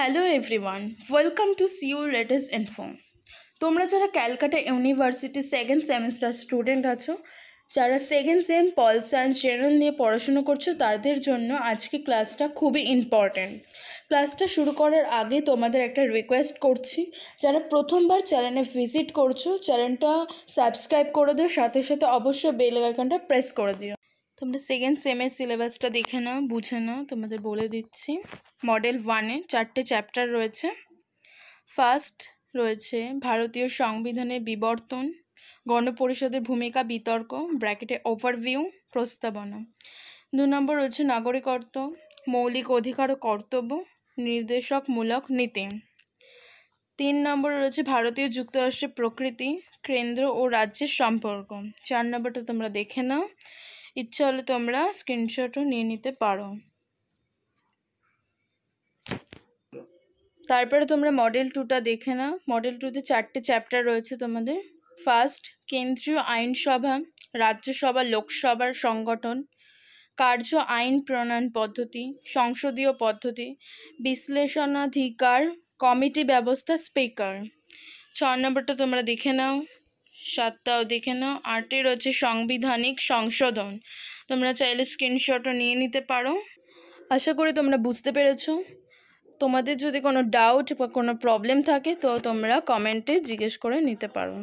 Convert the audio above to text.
Hello everyone, welcome to CU latest info. তোমরা যারা Calcutta University second semester student আছো, যারা second sem pol science general নিয়ে পড়াশুনো করছো, তাদের জন্য আজকে ক্লাসটা খুবই ইম্পর্ট্যান্ট। ক্লাসটা শুরু করার আগে তোমাদের একটা রিকোয়েস্ট করছি, যারা প্রথমবার চ্যানেলে ভিজিট করছো, চ্যানেলটা সাবস্ক্রাইব করে দিও, সাথে সাথে অবশ্যই বেল আইকনটা প্রেস করে দিও। তোমরা সেকেন্ড সেমের সিলেবাসটা দেখে নাও, বুঝে নাও, তোমাদের বলে দিচ্ছি। মডেল 1-এ 4টে চ্যাপ্টার রয়েছে। ফার্স্ট রয়েছে ভারতীয় সংবিধানের বিবর্তন, গণপরিষদের ভূমিকা বিতর্ক ব্র্যাকেটে ওভারভিউ প্রস্তাবনা। 2 নম্বর রয়েছে নাগরিকত্ব, মৌলিক অধিকার ও কর্তব্য, নির্দেশকমূলক নীতি। 3 নম্বরে রয়েছে ভারতীয় যুক্তরাষ্ট্রের প্রকৃতি, কেন্দ্র ও রাজ্যের সম্পর্ক। 4 নম্বরটা তোমরা দেখে নাও, ইচ্ছা হলে তোমরা স্ক্রিনশটও নিয়ে নিতে পারো। তারপরে তোমরা মডেল 2টা দেখে নাও। মডেল 2তে 4টে চ্যাপ্টার রয়েছে তোমাদের। ফার্স্ট, কেন্দ্রীয় আইনসভা, রাজ্যসভা, লোকসভার সংগঠন, কার্য আইন প্রণয়ন পদ্ধতি, সংসদীয় পদ্ধতি, বিশ্লেষণাধিকার, কমিটি ব্যবস্থা, স্পিকার। 6 নম্বরটা তোমরা দেখে নাও, 7টাও দেখে নাও। 8টে রয়েছে সাংবিধানিক সংশোধন, তোমরা চাইলে স্ক্রিনশটও নিয়ে নিতে পারো। আশা করি তোমরা বুঝতে পেরেছো। তোমাদের যদি কোনো ডাউট বা কোনো প্রবলেম থাকে তো তোমরা কমেন্টে জিজ্ঞেস করে নিতে পারো।